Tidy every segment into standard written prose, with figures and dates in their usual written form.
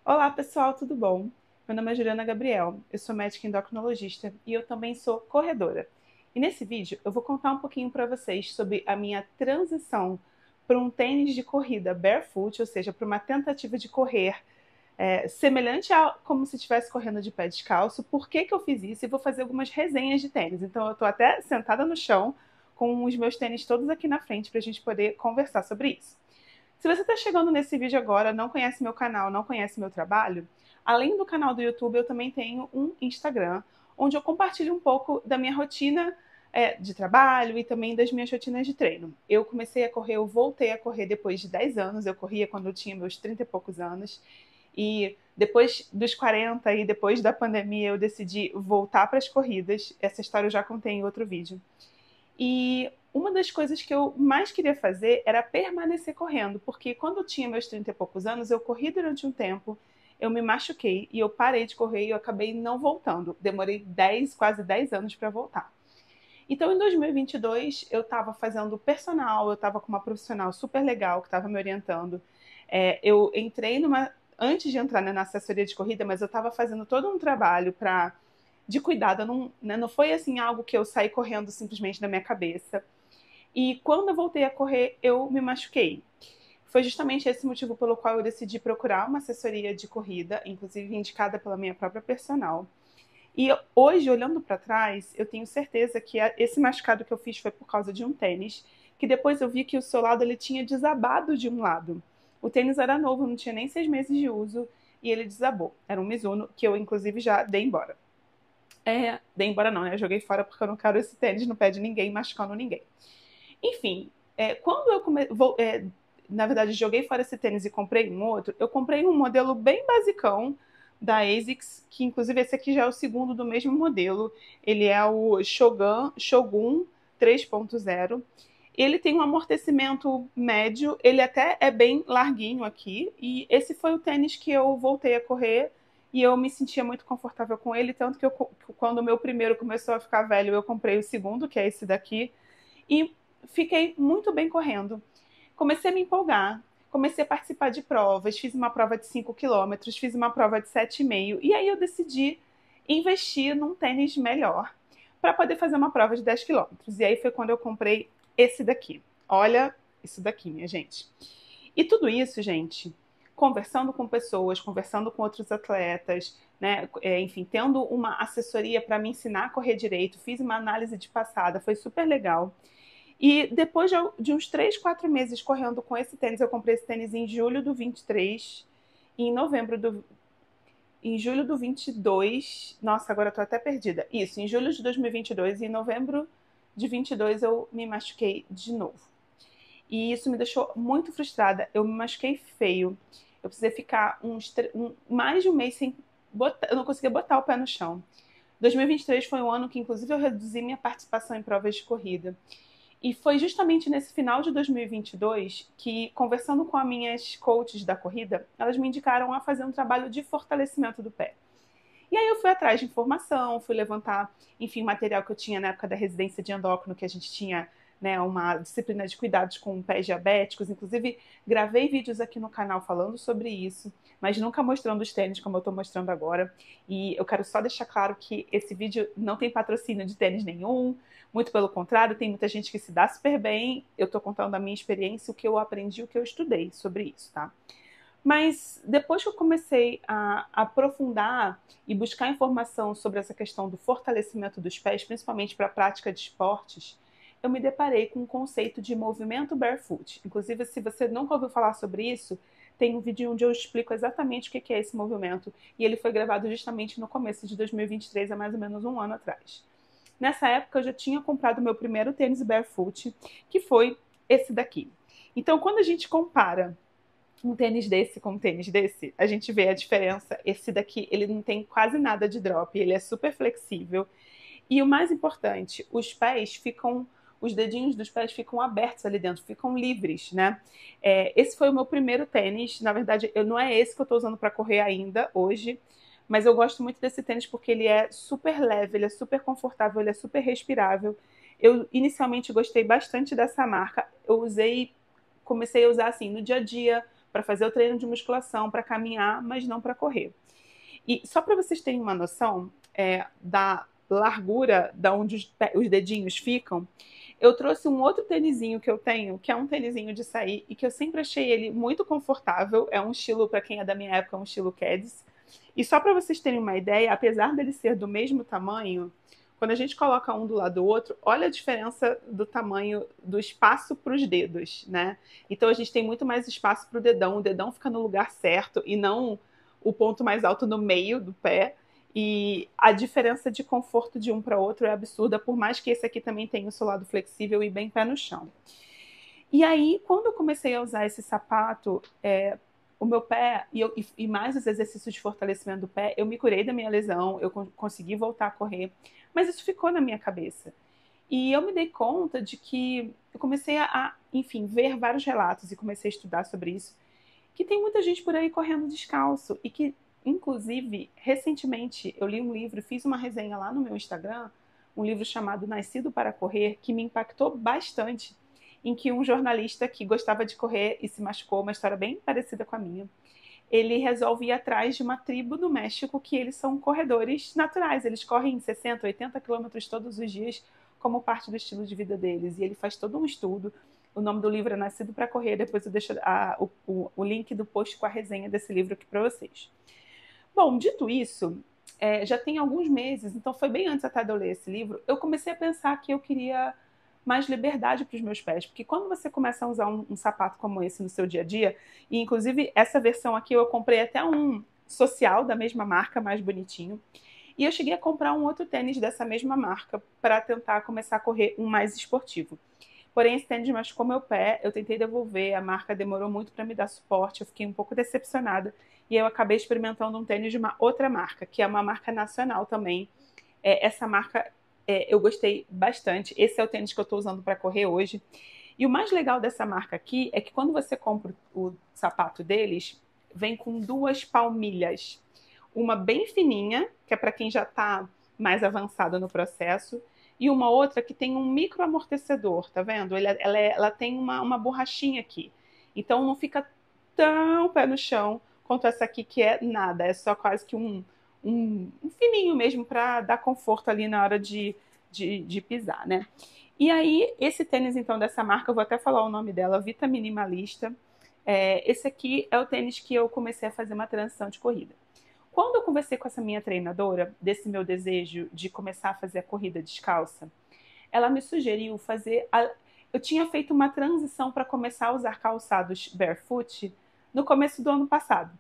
Olá pessoal, tudo bom? Meu nome é Juliana Gabriel, eu sou médica endocrinologista e eu também sou corredora. E nesse vídeo eu vou contar um pouquinho para vocês sobre a minha transição para um tênis de corrida barefoot, ou seja, para uma tentativa de correr semelhante a como se estivesse correndo de pé descalço. Por que que eu fiz isso? E vou fazer algumas resenhas de tênis. Então eu estou até sentada no chão com os meus tênis todos aqui na frente para a gente poder conversar sobre isso. Se você está chegando nesse vídeo agora, não conhece meu canal, não conhece meu trabalho, além do canal do YouTube, eu também tenho um Instagram, onde eu compartilho um pouco da minha rotina de trabalho e também das minhas rotinas de treino. Eu comecei a correr, eu voltei a correr depois de 10 anos, eu corria quando eu tinha meus 30 e poucos anos, e depois dos 40 e depois da pandemia eu decidi voltar para as corridas. Essa história eu já contei em outro vídeo. E uma das coisas que eu mais queria fazer era permanecer correndo, porque quando eu tinha meus 30 e poucos anos, eu corri durante um tempo, eu me machuquei e eu parei de correr e eu acabei não voltando. Demorei quase 10 anos para voltar. Então, em 2022, eu estava fazendo personal, eu estava com uma profissional super legal que estava me orientando. Eu entrei antes de entrar, né, na assessoria de corrida, mas eu estava fazendo todo um trabalho de cuidado, não foi assim algo que eu saí correndo simplesmente na minha cabeça. E quando eu voltei a correr, eu me machuquei. Foi justamente esse motivo pelo qual eu decidi procurar uma assessoria de corrida, inclusive indicada pela minha própria personal. E hoje, olhando para trás, eu tenho certeza que esse machucado que eu fiz foi por causa de um tênis, que depois eu vi que o seu lado ele tinha desabado de um lado. O tênis era novo, não tinha nem 6 meses de uso, e ele desabou. Era um Mizuno, que eu inclusive já dei embora. Dei embora não, né? Eu joguei fora porque eu não quero esse tênis no pé de ninguém, machucando ninguém. Enfim, quando eu na verdade, joguei fora esse tênis e comprei um outro, eu comprei um modelo bem basicão da ASICS, que inclusive esse aqui já é o segundo do mesmo modelo. Ele é o Shogun 3.0. Ele tem um amortecimento médio, ele até é bem larguinho aqui, e esse foi o tênis que eu voltei a correr e eu me sentia muito confortável com ele, tanto que quando o meu primeiro começou a ficar velho, eu comprei o segundo, que é esse daqui, e fiquei muito bem correndo. Comecei a me empolgar, comecei a participar de provas, fiz uma prova de 5 quilômetros, fiz uma prova de 7,5, e aí eu decidi investir num tênis melhor para poder fazer uma prova de 10 quilômetros. E aí foi quando eu comprei esse daqui. Olha isso daqui, minha gente. E tudo isso, gente, conversando com pessoas, conversando com outros atletas, né? Enfim, tendo uma assessoria para me ensinar a correr direito, fiz uma análise de passada, foi super legal. E depois de uns 3, 4 meses correndo com esse tênis, eu comprei esse tênis em julho do 23, e em julho do 22, nossa, agora eu tô até perdida. Isso, em julho de 2022 e em novembro de 22 eu me machuquei de novo. E isso me deixou muito frustrada. Eu me machuquei feio. Eu precisei ficar mais de um mês sem botar, eu não conseguia botar o pé no chão. 2023 foi um ano que, inclusive, eu reduzi minha participação em provas de corrida. E foi justamente nesse final de 2022 que, conversando com as minhas coaches da corrida, elas me indicaram a fazer um trabalho de fortalecimento do pé. E aí eu fui atrás de informação, fui levantar, enfim, material que eu tinha na época da residência de endócrino, que a gente tinha, né, uma disciplina de cuidados com pés diabéticos. Inclusive, gravei vídeos aqui no canal falando sobre isso, mas nunca mostrando os tênis como eu estou mostrando agora. E eu quero só deixar claro que esse vídeo não tem patrocínio de tênis nenhum, muito pelo contrário, tem muita gente que se dá super bem. Eu estou contando a minha experiência, o que eu aprendi, o que eu estudei sobre isso, tá? Mas depois que eu comecei a aprofundar e buscar informação sobre essa questão do fortalecimento dos pés, principalmente para a prática de esportes, eu me deparei com o conceito de movimento barefoot. Inclusive, se você nunca ouviu falar sobre isso, tem um vídeo onde eu explico exatamente o que é esse movimento, e ele foi gravado justamente no começo de 2023, há mais ou menos um ano atrás. Nessa época, eu já tinha comprado meu primeiro tênis barefoot, que foi esse daqui. Então, quando a gente compara um tênis desse com um tênis desse, a gente vê a diferença. Esse daqui, ele não tem quase nada de drop, ele é super flexível. E o mais importante, os dedinhos dos pés ficam abertos ali dentro, ficam livres, né? Esse foi o meu primeiro tênis. Na verdade, não é esse que eu estou usando para correr ainda hoje, mas eu gosto muito desse tênis porque ele é super leve, ele é super confortável, ele é super respirável. Eu inicialmente gostei bastante dessa marca. Comecei a usar assim no dia a dia, para fazer o treino de musculação, para caminhar, mas não para correr. E só para vocês terem uma noção da largura da onde os dedinhos ficam, eu trouxe um outro tênisinho que eu tenho, que é um tênisinho de sair e que eu sempre achei ele muito confortável. É um estilo, para quem é da minha época, um estilo Keds. E só para vocês terem uma ideia, apesar dele ser do mesmo tamanho, quando a gente coloca um do lado do outro, olha a diferença do tamanho do espaço para os dedos, né? Então a gente tem muito mais espaço para o dedão fica no lugar certo e não o ponto mais alto no meio do pé. E a diferença de conforto de um para outro é absurda, por mais que esse aqui também tenha o seu lado flexível e bem pé no chão. E aí, quando eu comecei a usar esse sapato, o meu pé, e mais os exercícios de fortalecimento do pé, eu me curei da minha lesão, eu consegui voltar a correr, mas isso ficou na minha cabeça. E eu me dei conta de que eu comecei enfim, ver vários relatos e comecei a estudar sobre isso, que tem muita gente por aí correndo descalço e que, inclusive, recentemente eu li um livro, fiz uma resenha lá no meu Instagram, um livro chamado Nascido para Correr, que me impactou bastante, em que um jornalista que gostava de correr e se machucou, uma história bem parecida com a minha, ele resolve ir atrás de uma tribo no México que eles são corredores naturais, eles correm 60, 80 quilômetros todos os dias como parte do estilo de vida deles, e ele faz todo um estudo. O nome do livro é Nascido para Correr, depois eu deixo o link do post com a resenha desse livro aqui para vocês. Bom, dito isso, já tem alguns meses, então foi bem antes até de eu ler esse livro, eu comecei a pensar que eu queria mais liberdade para os meus pés, porque quando você começa a usar um sapato como esse no seu dia a dia, e inclusive essa versão aqui eu comprei até um social da mesma marca, mais bonitinho, e eu cheguei a comprar um outro tênis dessa mesma marca para tentar começar a correr um mais esportivo. Porém, esse tênis machucou meu pé, eu tentei devolver, a marca demorou muito para me dar suporte, eu fiquei um pouco decepcionada, e eu acabei experimentando um tênis de uma outra marca, que é uma marca nacional também. Essa marca eu gostei bastante, esse é o tênis que eu estou usando para correr hoje. E o mais legal dessa marca aqui é que quando você compra o sapato deles, vem com duas palmilhas. Uma bem fininha, que é para quem já está mais avançado no processo, e uma outra que tem um micro amortecedor, tá vendo? Ela tem uma borrachinha aqui. Então não fica tão pé no chão quanto essa aqui, que é nada, é só quase que um fininho mesmo para dar conforto ali na hora de pisar, né? E aí, esse tênis, então, dessa marca, eu vou até falar o nome dela, Vita Minimalista. Esse aqui é o tênis que eu comecei a fazer uma transição de corrida. Quando eu conversei com essa minha treinadora, desse meu desejo de começar a fazer a corrida descalça, ela me sugeriu fazer... Eu tinha feito uma transição para começar a usar calçados barefoot no começo do ano passado.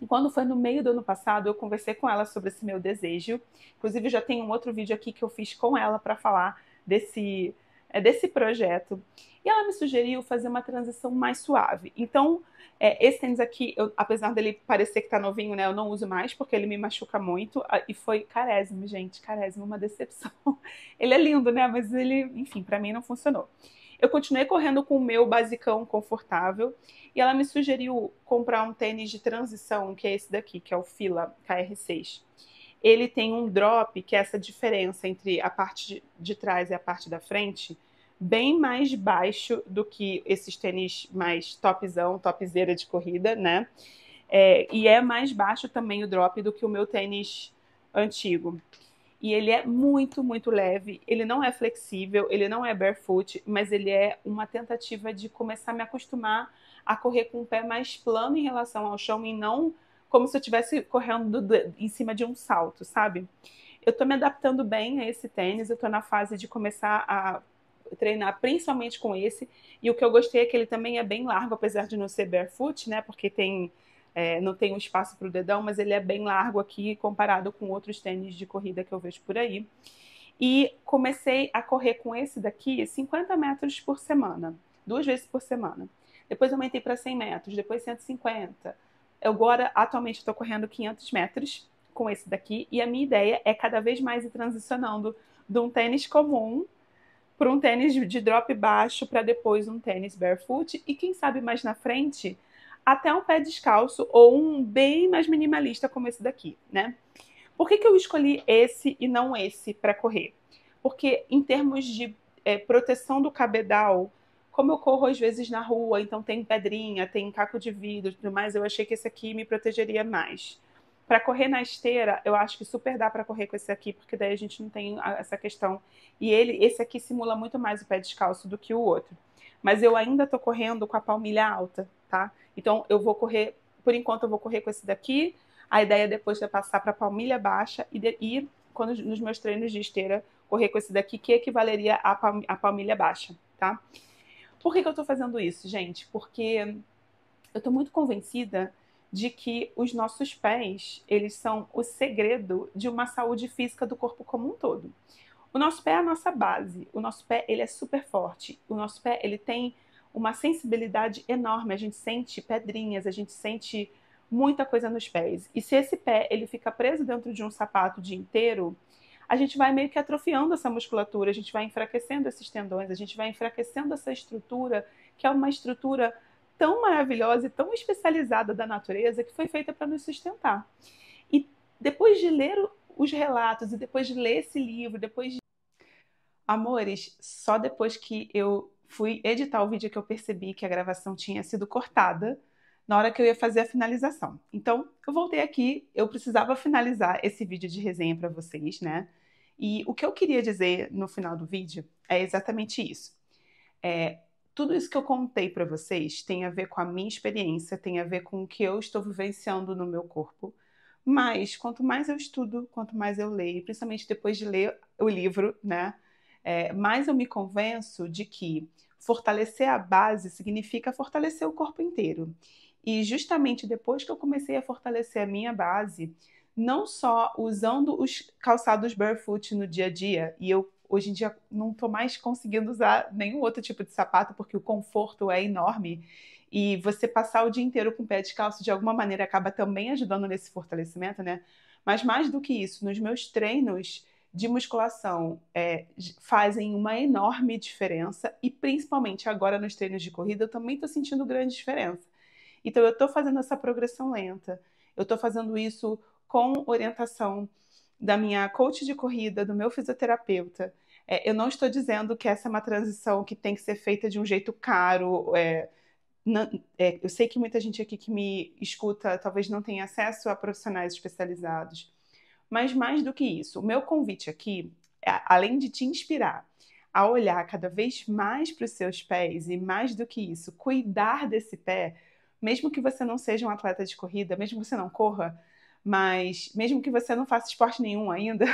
E quando foi no meio do ano passado, eu conversei com ela sobre esse meu desejo. Inclusive, já tem um outro vídeo aqui que eu fiz com ela para falar desse projeto. E ela me sugeriu fazer uma transição mais suave. Então, esse tênis aqui, apesar dele parecer que tá novinho, né, eu não uso mais porque ele me machuca muito. E foi carésimo, gente, carésimo, uma decepção. Ele é lindo, né, mas ele, enfim, para mim não funcionou. Eu continuei correndo com o meu basicão confortável e ela me sugeriu comprar um tênis de transição, que é esse daqui, que é o Fila KR6. Ele tem um drop, que é essa diferença entre a parte de trás e a parte da frente, bem mais baixo do que esses tênis mais topzão, topzera de corrida, né? E é mais baixo também o drop do que o meu tênis antigo. E ele é muito, muito leve, ele não é flexível, ele não é barefoot, mas ele é uma tentativa de começar a me acostumar a correr com o pé mais plano em relação ao chão e não como se eu estivesse correndo em cima de um salto, sabe? Eu tô me adaptando bem a esse tênis, eu tô na fase de começar a treinar principalmente com esse, e o que eu gostei é que ele também é bem largo, apesar de não ser barefoot, né, porque não tem um espaço para o dedão, mas ele é bem largo aqui comparado com outros tênis de corrida que eu vejo por aí. E comecei a correr com esse daqui 50 metros por semana, 2 vezes por semana. Depois aumentei para 100 metros, depois 150. Agora, atualmente, estou correndo 500 metros com esse daqui, e a minha ideia é cada vez mais ir transicionando de um tênis comum para um tênis de drop baixo para depois um tênis barefoot e quem sabe mais na frente até um pé descalço ou um bem mais minimalista como esse daqui, né? Por que eu escolhi esse e não esse para correr? Porque em termos de proteção do cabedal, como eu corro às vezes na rua, então tem pedrinha, tem caco de vidro e tudo mais, eu achei que esse aqui me protegeria mais. Para correr na esteira, eu acho que super dá para correr com esse aqui, porque daí a gente não tem essa questão. E esse aqui simula muito mais o pé descalço do que o outro. Mas eu ainda tô correndo com a palmilha alta, tá? Então eu vou correr, por enquanto eu vou correr com esse daqui. A ideia depois é passar para palmilha baixa e quando nos meus treinos de esteira, correr com esse daqui, que equivaleria à palmilha baixa, tá? Por que eu tô fazendo isso, gente? Porque eu tô muito convencida de que os nossos pés, eles são o segredo de uma saúde física do corpo como um todo. O nosso pé é a nossa base, o nosso pé ele é super forte, o nosso pé ele tem uma sensibilidade enorme, a gente sente pedrinhas, a gente sente muita coisa nos pés. E se esse pé ele fica preso dentro de um sapato o dia inteiro, a gente vai meio que atrofiando essa musculatura, a gente vai enfraquecendo esses tendões, a gente vai enfraquecendo essa estrutura, que é uma estrutura tão maravilhosa e tão especializada da natureza que foi feita para nos sustentar. E depois de ler os relatos e depois de ler esse livro, depois de... Amores, só depois que eu fui editar o vídeo que eu percebi que a gravação tinha sido cortada na hora que eu ia fazer a finalização. Então, eu voltei aqui, eu precisava finalizar esse vídeo de resenha para vocês, né? E o que eu queria dizer no final do vídeo é exatamente isso. Tudo isso que eu contei para vocês tem a ver com a minha experiência, tem a ver com o que eu estou vivenciando no meu corpo. Mas quanto mais eu estudo, quanto mais eu leio, principalmente depois de ler o livro, né? Mais eu me convenço de que fortalecer a base significa fortalecer o corpo inteiro. E justamente depois que eu comecei a fortalecer a minha base, não só usando os calçados barefoot no dia a dia, e eu hoje em dia não estou mais conseguindo usar nenhum outro tipo de sapato porque o conforto é enorme, e você passar o dia inteiro com o pé descalço de alguma maneira acaba também ajudando nesse fortalecimento, né? Mas mais do que isso, nos meus treinos de musculação fazem uma enorme diferença, e principalmente agora nos treinos de corrida eu também estou sentindo grande diferença. Então eu estou fazendo essa progressão lenta, eu estou fazendo isso com orientação da minha coach de corrida, do meu fisioterapeuta. Eu não estou dizendo que essa é uma transição que tem que ser feita de um jeito caro. Eu sei que muita gente aqui que me escuta talvez não tenha acesso a profissionais especializados, mas mais do que isso, o meu convite aqui, além de te inspirar a olhar cada vez mais para os seus pés e mais do que isso, cuidar desse pé, mesmo que você não seja um atleta de corrida, mesmo que você não corra, mas mesmo que você não faça esporte nenhum ainda,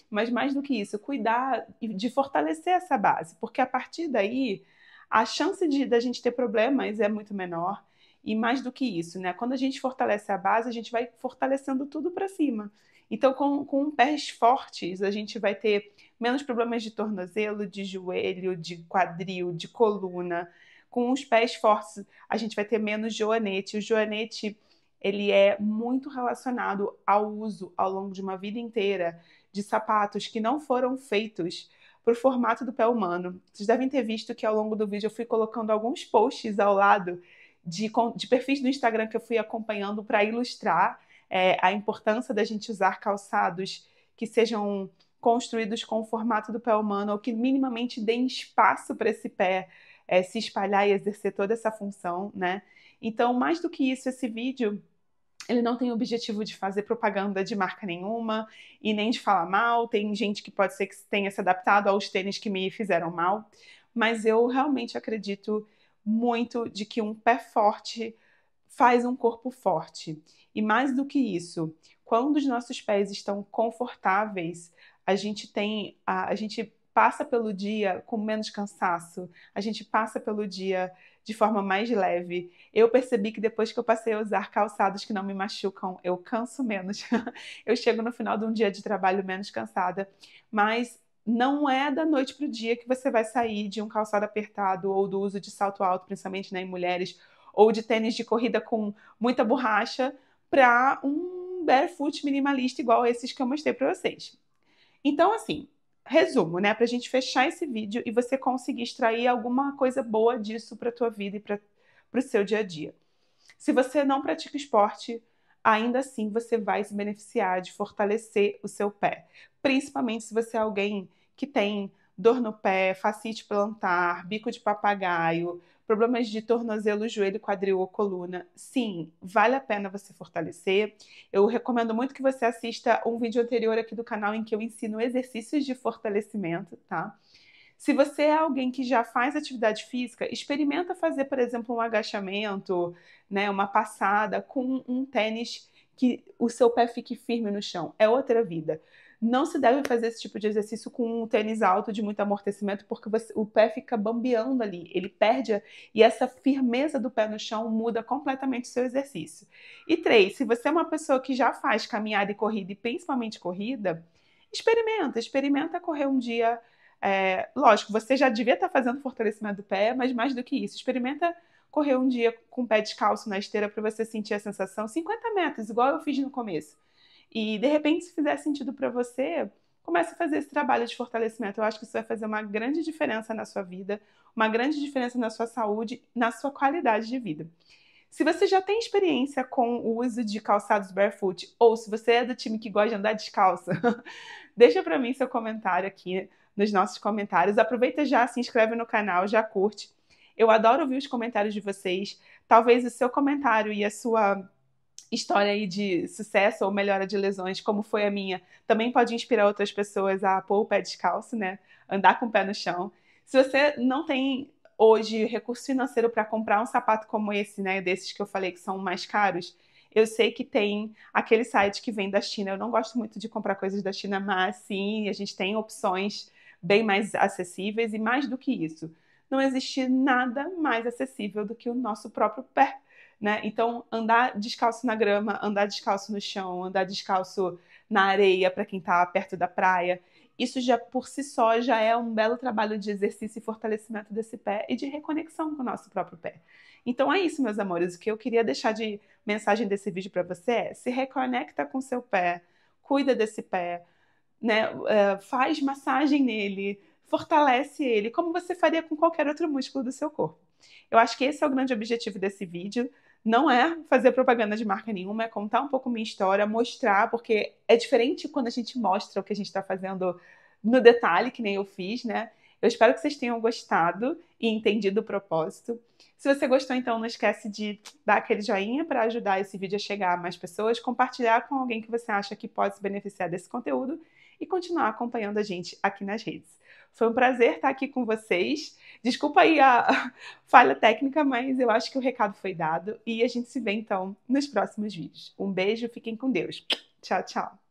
mas mais do que isso, cuidar de fortalecer essa base, porque a partir daí a chance da gente ter problemas é muito menor. E mais do que isso, né? Quando a gente fortalece a base, a gente vai fortalecendo tudo para cima. Então, com pés fortes, a gente vai ter menos problemas de tornozelo, de joelho, de quadril, de coluna. Com os pés fortes, a gente vai ter menos joanete. O joanete, ele é muito relacionado ao uso ao longo de uma vida inteira de sapatos que não foram feitos para o formato do pé humano. Vocês devem ter visto que ao longo do vídeo eu fui colocando alguns posts ao lado de perfis do Instagram que eu fui acompanhando para ilustrar a importância da gente usar calçados que sejam construídos com o formato do pé humano ou que minimamente deem espaço para esse pé se espalhar e exercer toda essa função, né? Então, mais do que isso, esse vídeo ele não tem o objetivo de fazer propaganda de marca nenhuma e nem de falar mal. Tem gente que pode ser que tenha se adaptado aos tênis que me fizeram mal, mas eu realmente acredito muito de que um pé forte faz um corpo forte. E mais do que isso, quando os nossos pés estão confortáveis, a gente passa pelo dia com menos cansaço, a gente passa pelo dia de forma mais leve. Eu percebi que depois que eu passei a usar calçados que não me machucam, eu canso menos. Eu chego no final de um dia de trabalho menos cansada, mas não é da noite para o dia que você vai sair de um calçado apertado ou do uso de salto alto, principalmente, né, em mulheres, ou de tênis de corrida com muita borracha, para um barefoot minimalista igual esses que eu mostrei para vocês. Então, assim, resumo, né, para a gente fechar esse vídeo e você conseguir extrair alguma coisa boa disso para a tua vida e para o seu dia a dia. Se você não pratica esporte, ainda assim você vai se beneficiar de fortalecer o seu pé. Principalmente se você é alguém que tem dor no pé, fascite plantar, bico de papagaio, problemas de tornozelo, joelho, quadril ou coluna, sim, vale a pena você fortalecer. Eu recomendo muito que você assista um vídeo anterior aqui do canal em que eu ensino exercícios de fortalecimento, tá? Se você é alguém que já faz atividade física, experimenta fazer, por exemplo, um agachamento, né, uma passada com um tênis que o seu pé fique firme no chão. É outra vida. Não se deve fazer esse tipo de exercício com um tênis alto de muito amortecimento, porque o pé fica bambeando ali, ele perde, e essa firmeza do pé no chão muda completamente o seu exercício. E 3, se você é uma pessoa que já faz caminhada e corrida, e principalmente corrida, experimenta correr um dia. Lógico, você já devia estar fazendo fortalecimento do pé, mas mais do que isso, experimenta correr um dia com o pé descalço na esteira para você sentir a sensação, 50 metros, igual eu fiz no começo. E, de repente, se fizer sentido para você, comece a fazer esse trabalho de fortalecimento. Eu acho que isso vai fazer uma grande diferença na sua vida, uma grande diferença na sua saúde, na sua qualidade de vida. Se você já tem experiência com o uso de calçados barefoot, ou se você é do time que gosta de andar descalça, deixa para mim seu comentário aqui nos nossos comentários. Aproveita já, se inscreve no canal, já curte. Eu adoro ouvir os comentários de vocês. Talvez o seu comentário e a sua história aí de sucesso ou melhora de lesões, como foi a minha, também pode inspirar outras pessoas a pôr o pé descalço, né? Andar com o pé no chão. Se você não tem hoje recurso financeiro para comprar um sapato como esse, né? Desses que eu falei que são mais caros, eu sei que tem aquele site que vem da China. Eu não gosto muito de comprar coisas da China, mas sim, a gente tem opções bem mais acessíveis e mais do que isso. Não existe nada mais acessível do que o nosso próprio pé, né? Então, andar descalço na grama, andar descalço no chão, andar descalço na areia para quem está perto da praia, isso já por si só já é um belo trabalho de exercício e fortalecimento desse pé e de reconexão com o nosso próprio pé. Então é isso, meus amores. O que eu queria deixar de mensagem desse vídeo para você é: se reconecta com seu pé, cuida desse pé, né? Faz massagem nele, fortalece ele, como você faria com qualquer outro músculo do seu corpo. Eu acho que esse é o grande objetivo desse vídeo. Não é fazer propaganda de marca nenhuma, é contar um pouco minha história, mostrar, porque é diferente quando a gente mostra o que a gente está fazendo no detalhe, que nem eu fiz, né? Eu espero que vocês tenham gostado e entendido o propósito. Se você gostou, então não esquece de dar aquele joinha para ajudar esse vídeo a chegar a mais pessoas, compartilhar com alguém que você acha que pode se beneficiar desse conteúdo e continuar acompanhando a gente aqui nas redes. Foi um prazer estar aqui com vocês. Desculpa aí a falha técnica, mas eu acho que o recado foi dado e a gente se vê então nos próximos vídeos. Um beijo, fiquem com Deus. Tchau, tchau.